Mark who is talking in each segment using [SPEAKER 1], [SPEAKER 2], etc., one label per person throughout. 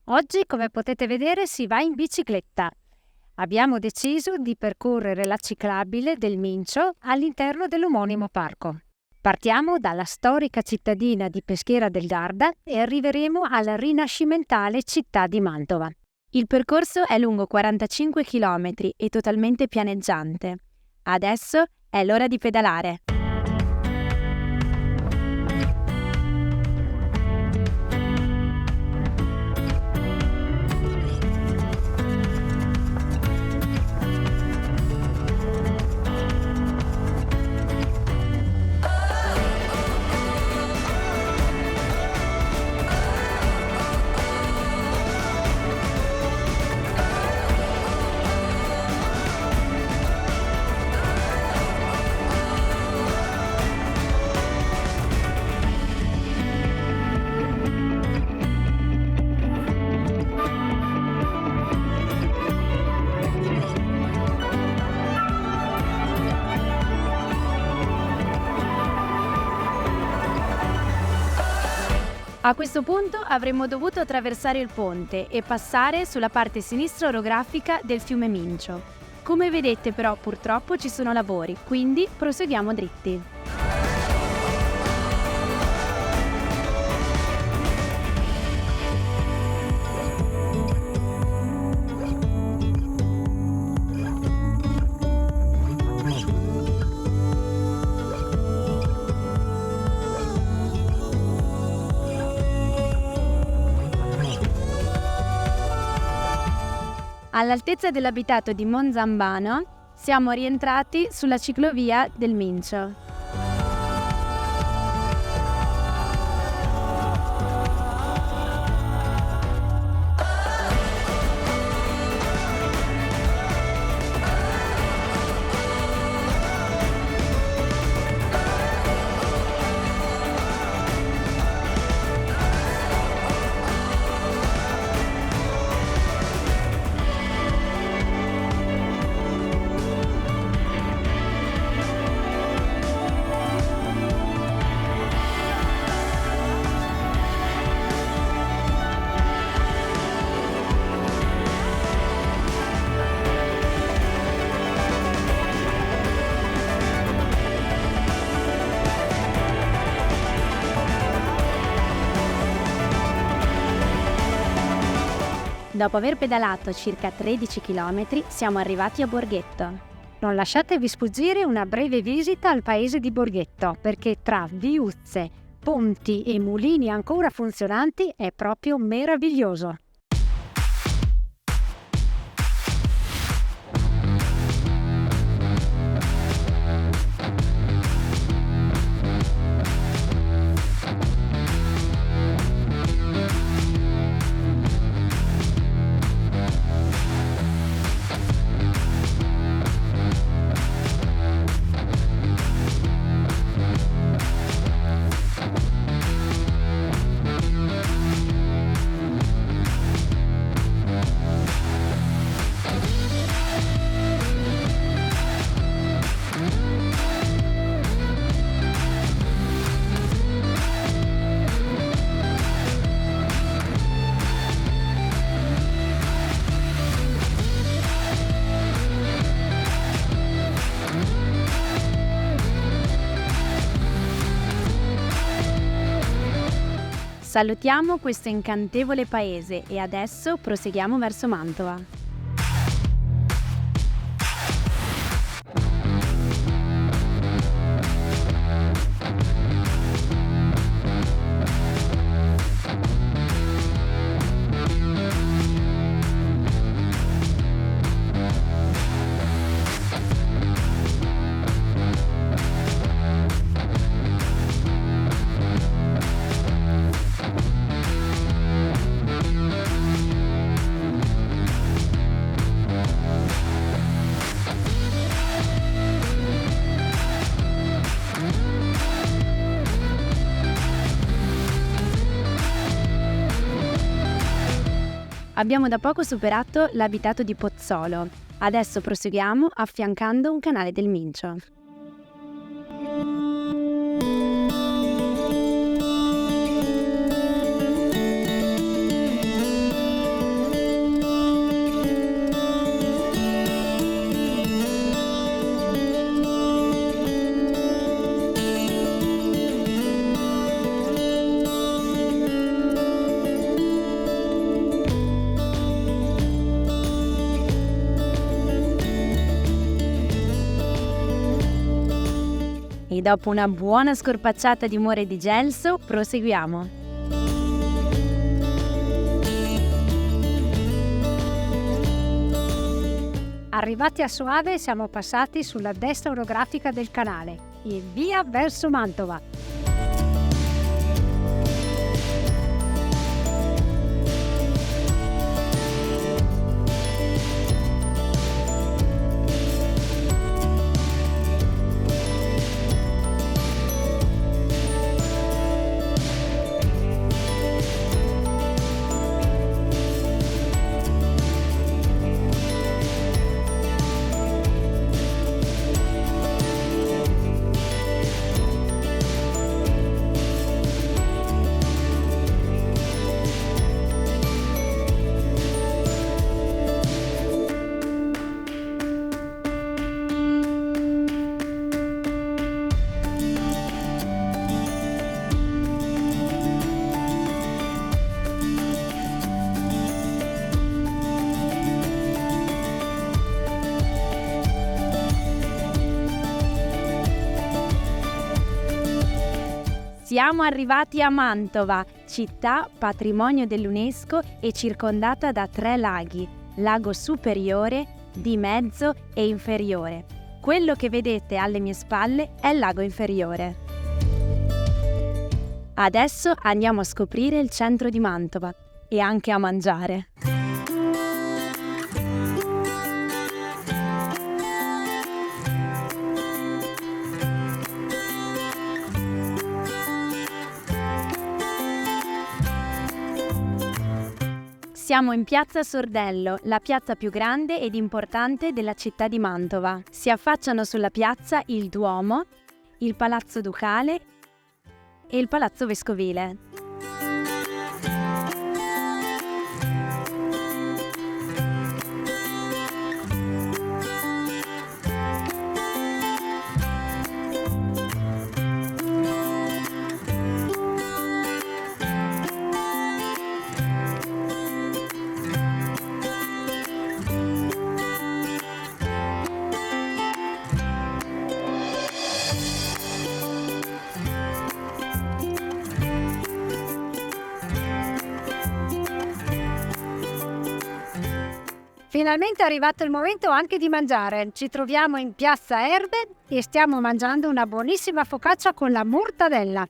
[SPEAKER 1] Oggi, come potete vedere, si va in bicicletta. Abbiamo deciso di percorrere la ciclabile del Mincio all'interno dell'omonimo parco. Partiamo dalla storica cittadina di Peschiera del Garda e arriveremo alla rinascimentale città di Mantova.
[SPEAKER 2] Il percorso è lungo 45 km e totalmente pianeggiante. Adesso è l'ora di pedalare. A questo punto avremmo dovuto attraversare il ponte e passare sulla parte sinistra orografica del fiume Mincio. Come vedete però purtroppo ci sono lavori, quindi proseguiamo dritti. All'altezza dell'abitato di Monzambano siamo rientrati sulla ciclovia del Mincio. Dopo aver pedalato circa 13 km siamo arrivati a Borghetto.
[SPEAKER 1] Non lasciatevi sfuggire una breve visita al paese di Borghetto, perché tra viuzze, ponti e mulini ancora funzionanti è proprio meraviglioso.
[SPEAKER 2] Salutiamo questo incantevole paese e adesso proseguiamo verso Mantova. Abbiamo da poco superato l'abitato di Pozzolo. Adesso proseguiamo affiancando un canale del Mincio. E dopo una buona scorpacciata di Mora e di Gelso, proseguiamo.
[SPEAKER 1] Arrivati a Soave siamo passati sulla destra orografica del canale e via verso Mantova.
[SPEAKER 2] Siamo arrivati a Mantova, città patrimonio dell'UNESCO e circondata da 3 laghi, lago superiore, di mezzo e inferiore. Quello che vedete alle mie spalle è il lago inferiore. Adesso andiamo a scoprire il centro di Mantova e anche a mangiare. Siamo in piazza Sordello, la piazza più grande ed importante della città di Mantova. Si affacciano sulla piazza il Duomo, il Palazzo Ducale e il Palazzo Vescovile.
[SPEAKER 1] Finalmente è arrivato il momento anche di mangiare. Ci troviamo in Piazza Erbe e stiamo mangiando una buonissima focaccia con la mortadella.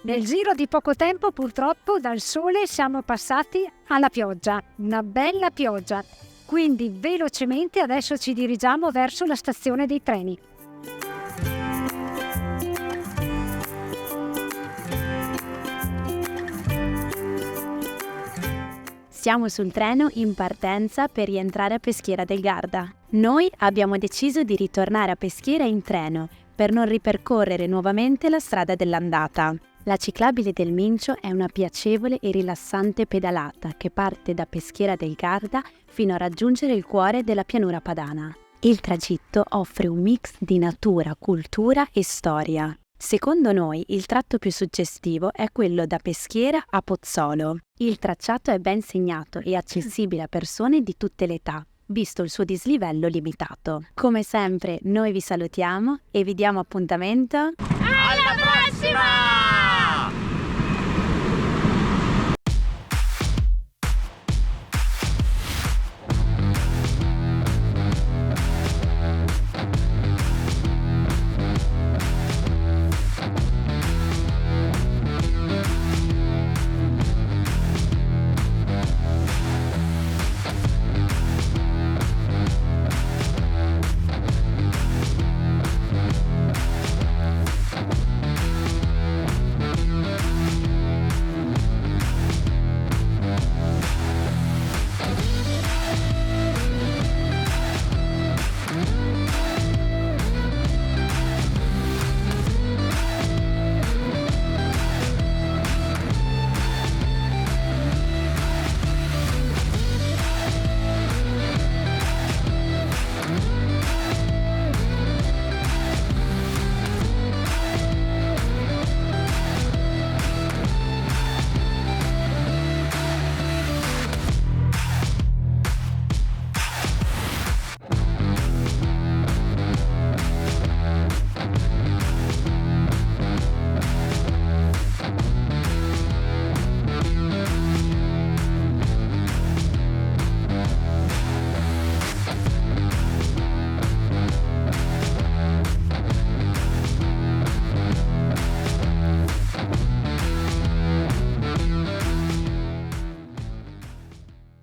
[SPEAKER 1] Nel giro di poco tempo, purtroppo, dal sole siamo passati alla pioggia, una bella pioggia. Quindi velocemente adesso ci dirigiamo verso la stazione dei treni.
[SPEAKER 2] Siamo sul treno in partenza per rientrare a Peschiera del Garda. Noi abbiamo deciso di ritornare a Peschiera in treno per non ripercorrere nuovamente la strada dell'andata. La ciclabile del Mincio è una piacevole e rilassante pedalata che parte da Peschiera del Garda fino a raggiungere il cuore della pianura padana. Il tragitto offre un mix di natura, cultura e storia. Secondo noi il tratto più suggestivo è quello da Peschiera a Pozzolo. Il tracciato è ben segnato e accessibile a persone di tutte le età, visto il suo dislivello limitato. Come sempre noi vi salutiamo e vi diamo appuntamento alla